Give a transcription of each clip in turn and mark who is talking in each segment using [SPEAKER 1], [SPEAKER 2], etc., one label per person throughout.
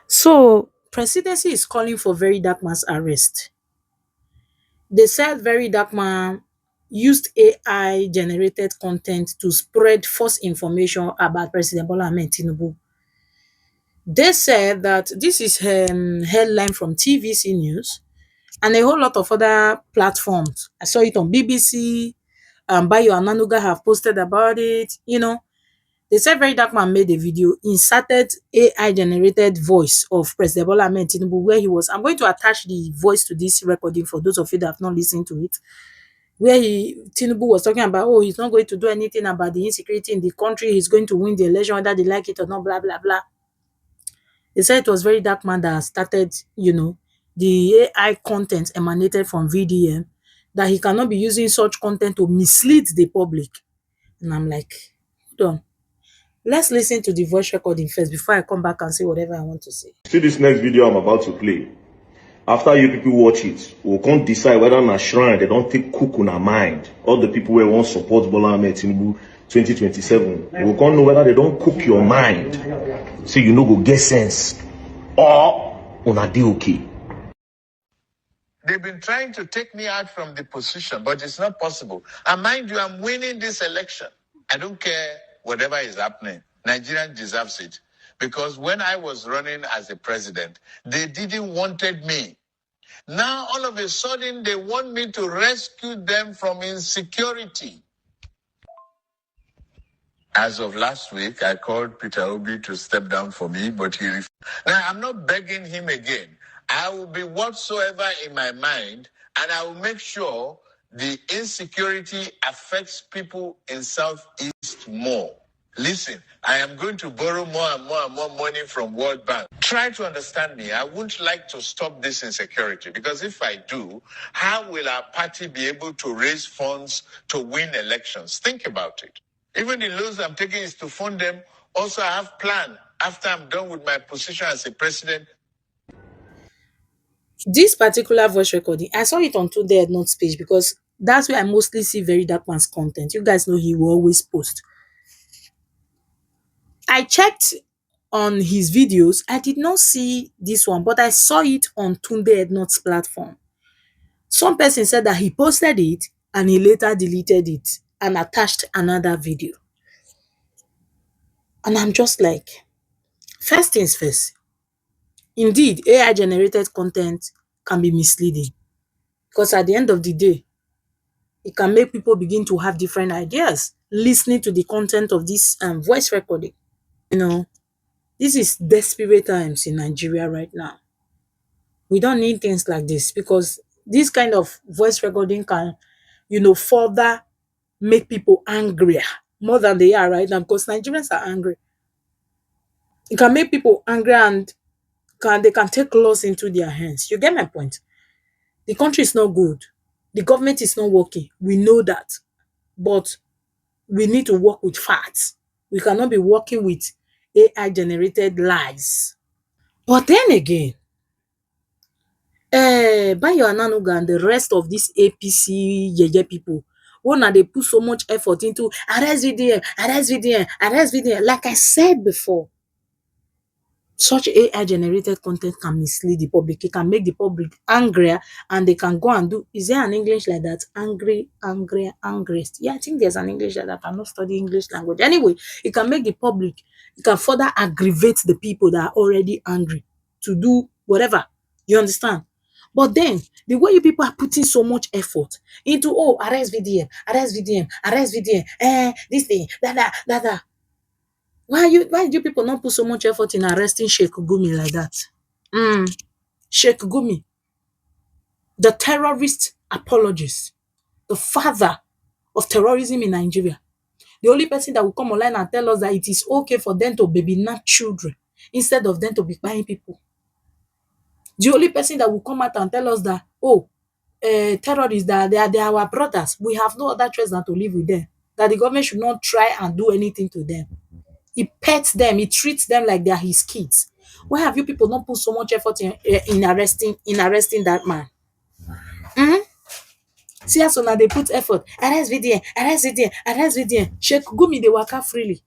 [SPEAKER 1] So, presidency is calling for Very Dark Man's arrest. They said Very Dark Man used AI generated content to spread false information about President Bola Ahmed Tinubu. They said that this is headline from TVC News and a whole lot of other platforms. I saw it on BBC, Bayo and Nanuga have posted about it. They said Very Dark Man made a video, inserted AI generated voice of President Bola Ahmed Tinubu where he was. I'm going to attach the voice to this recording for those of you that have not listened to it. Where Tinubu was talking about, oh, he's not going to do anything about the insecurity in the country. He's going to win the election, whether they like it or not, blah, blah, blah. They said it was Very Dark Man that started, the AI content emanated from VDM, that he cannot be using such content to mislead the public. And I'm like, hold on. Let's listen to the voice recording first before I come back and say whatever I want to say.
[SPEAKER 2] See this next video I'm about to play. After you people watch it, we can't decide whether na shrine they don't take cook on our mind. All the people who want support Bola Ahmed Tinubu 2027. We can't know whether they don't cook your mind. So you know go get sense. Or una dey okay.
[SPEAKER 3] They've been trying to take me out from the position, but it's not possible. And mind you, I'm winning this election. I don't care whatever is happening. Nigerian deserves it. Because when I was running as a president, they didn't wanted me. Now, all of a sudden, they want me to rescue them from insecurity. As of last week, I called Peter Obi to step down for me, but he refused. Now, I'm not begging him again. I will be whatsoever in my mind, and I will make sure the insecurity affects people in Southeast more. Listen, I am going to borrow more and more and more money from World Bank. Try to understand me. I wouldn't like to stop this insecurity because if I do, how will our party be able to raise funds to win elections? Think about it. Even the loans I'm taking is to fund them. Also, I have plan after I'm done with my position as a president.
[SPEAKER 1] This particular voice recording, I saw it on Today Not page because that's where I mostly see Very Dark Man's content. You guys know he will always post. I checked on his videos. I did not see this one, but I saw it on Tunde Ednot's platform. Some person said that he posted it and he later deleted it and attached another video. And I'm just like, first things first. Indeed, AI generated content can be misleading because at the end of the day, it can make people begin to have different ideas listening to the content of this voice recording. This is desperate times in Nigeria right now. We don't need things like this because this kind of voice recording can, further make people angrier more than they are right now because Nigerians are angry. It can make people angry and they can take laws into their hands. You get my point? The country is not good. The government is not working. We know that. But we need to work with facts. We cannot be working with AI generated lies. But then again, Bayo Ananuga and the rest of these APC yeye people, they put so much effort into arrest VDM, arrest VDM, arrest VDM. Like I said before, such AI generated content can mislead the public. It can make the public angrier and they can go and do, is there an English like that? Angry, angry, angriest. Yeah, I think there's an English like that. I'm not studying English language. Anyway, it can make the public, it can further aggravate the people that are already angry to do whatever. You understand? But then, the way you people are putting so much effort into, oh, arrest VDM, arrest VDM, arrest VDM, this thing, that. Why do people not put so much effort in arresting Sheikh Gumi like that? Sheikh Gumi, the terrorist apologist, the father of terrorism in Nigeria. The only person that will come online and tell us that it is okay for them to baby nap children instead of them to be buying people. The only person that will come out and tell us that, oh, terrorists, that they are our brothers. We have no other choice than to live with them. That the government should not try and do anything to them. He pets them, he treats them like they are his kids. Why have you people not put so much effort in arresting that man? See how now they put effort. Arrest VDN, arrest VDN, arrest VDN. Sheikh Gumi, they work out freely.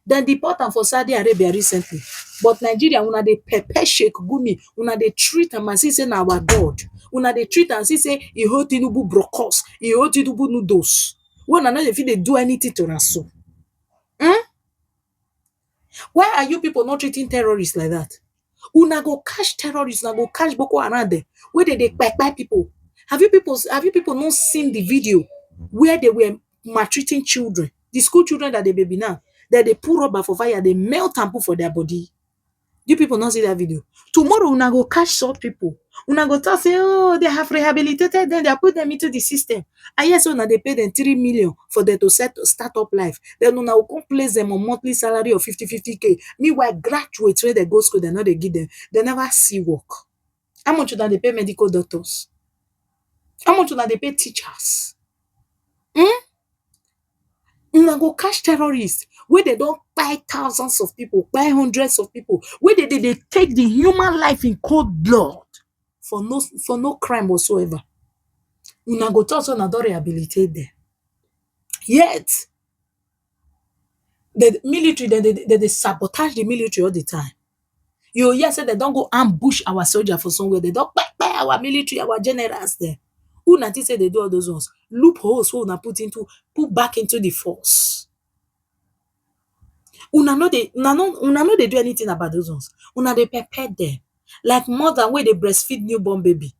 [SPEAKER 1] Dem deport am for Saudi Arabia recently. But Nigeria, una dey pepper shake Gumi, una dey treat am as if say na our God. Una dey treat am as if say e hold Tinubu brocos, e hold Tinubu noodles. Wey una no dey fit dey do anything to am so. Why are you people not treating terrorists like that? Una go catch terrorists, una go catch Boko Haram dem, wey dey kpai people. Have you people not seen the video where they were maltreating children? The school children that they baby now, that they put rubber for fire, they melt and put for their body. You people not see that video. Tomorrow, una go catch such people. Una go talk say, oh, they have rehabilitated them, they have put them into the system. And yes, una they pay them 3 million for them to start up life. Then una will come place them on monthly salary of 50K. Meanwhile, graduates when they go school, they know they give them. They never see work. How much do they pay medical doctors? How much do they pay teachers? Una go catch terrorists where they don't buy thousands of people, buy hundreds of people, where they take the human life in cold blood for no crime whatsoever. Una go talk so una don rehabilitate them. Yet the military, they sabotage the military all the time. You hear say they don't go ambush our soldier for somewhere, they don't buy our military, our generals there. Who not say they do all those ones? Loopholes who una put back into the force. Una no dey do anything about those ones. Una dey prepare them like mother wey dey breastfeed newborn baby.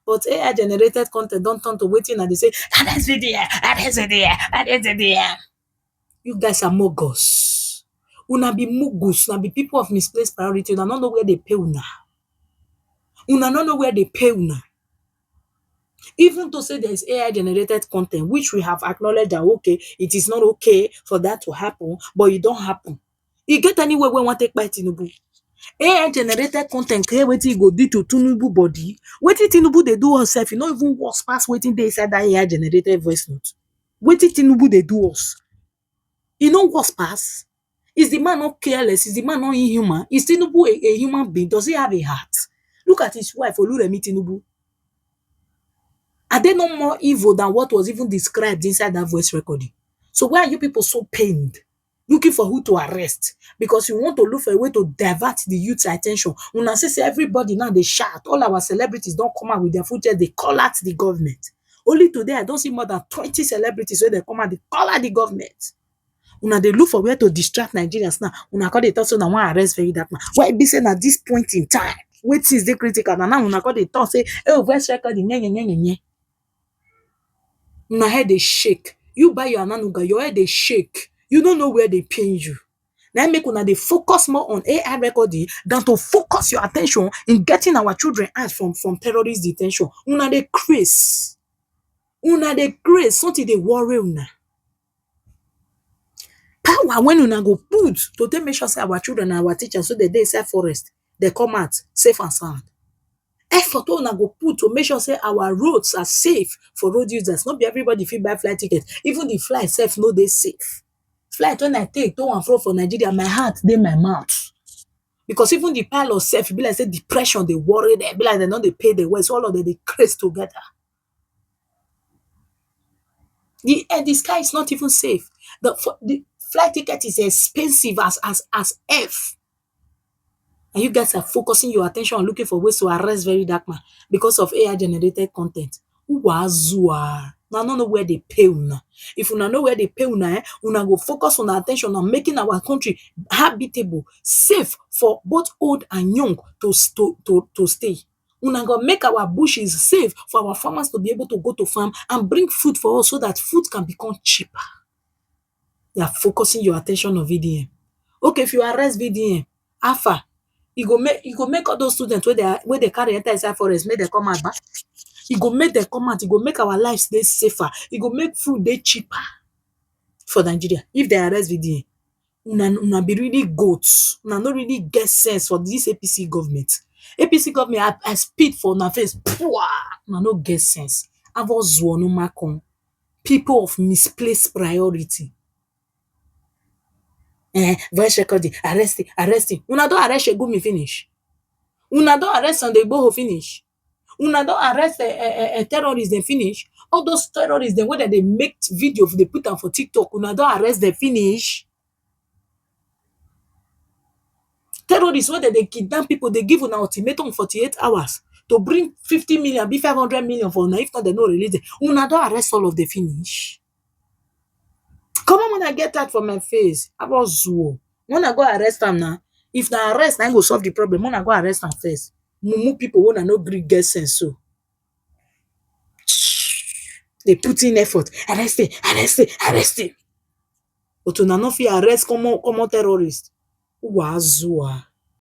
[SPEAKER 1] But AI generated content don't turn to wetin and they say, that's video. You guys are muggles. Una be mugus, una be people of misplaced priority. Una don't know where they pay una. Una don't know where they pay una. Even to say there is AI generated content, which we have acknowledged that okay, it is not okay for that to happen, but it don't happen. You get anywhere we want to take by Tinubu. AI generated content create wetin e go do to Tinubu body. Wetin Tinubu dey do herself, e no even worse pass wetin dey inside that AI generated voice note. Wetin Tinubu dey do us, e no worse pass. Is the man not careless? Is the man not inhuman? Is Tinubu a human being? Does he have a heart? Look at his wife, Oluremi Tinubu. Are they no more evil than what was even described inside that voice recording? So why are you people so pained? Looking for who to arrest because you want to look for a way to divert the youth's attention. When I say everybody now they shout, all our celebrities don't come out with their footage, they call out the government. Only today I don't see more than 20 celebrities where they come out, they call out the government. Una they look for where to distract Nigerians now. Una call they talk so now want arrest very that man. Why be saying at this point in time? Wait since they critical and now una call they talk say, oh voice recording nye. Una head they shake. You buy your ananuga, your head they shake. You don't know where they pain you. Now make una they focus more on AI recording than to focus your attention in getting our children out from terrorist detention. Una they craze. Something they worry una. Power when una go put to take make sure say our children and our teachers so that they inside forest, they come out safe and sound. Effort una go put to make sure say our roads are safe for road users. Not be everybody fit buy flight ticket. Even the flight self no dey safe. Flight when I take to and fro for Nigeria, my heart dey my mouth. Because even the pilot self be like say depression, they worry them, be like they know they pay the way, so all of them they craze together. The sky is not even safe. The flight ticket is expensive as F. And you guys are focusing your attention on looking for ways to arrest very dark man because of AI generated content. Uwazua. Now don't know where they pay una. If una know where they pay una, una go focus on attention on making our country habitable, safe for both old and young to stay. Una go make our bushes safe for our farmers to be able to go to farm and bring food for us so that food can become cheaper. You are focusing your attention on VDM. Okay, if you arrest VDM, Alpha, you go make all those students where they carry enter inside forest, make them come out back. You go make them come out. You go make our lives dey safer. You go make food dey cheaper for Nigeria. If they arrest VDM, una be really goats. Una no really get sense for this APC government. APC government I spit for una face. Una no get sense. People of misplaced priority. Voice recording, arresting. Una don't arrest Shegumi finish. Una don't arrest Sunday Igboho finish. Una don't arrest terrorists dem finish. All those terrorists dem wey they make video, they put them for TikTok. Una don't arrest them finish. Terrorists, whether they kidnap people, they give an ultimatum 48 hours to bring 50 million, be 500 million for now. If not, they no release it. Una don't arrest all of the finish. Come on, when I get that from my face. I was zoo. When I go arrest them now, if the arrest, I go solve the problem. When I go arrest them first. Mumu people wanna no Greek get sense so. They put in effort. Arrest it, arrest it, arrest it. But una no fit arrest common terrorist. Wazua.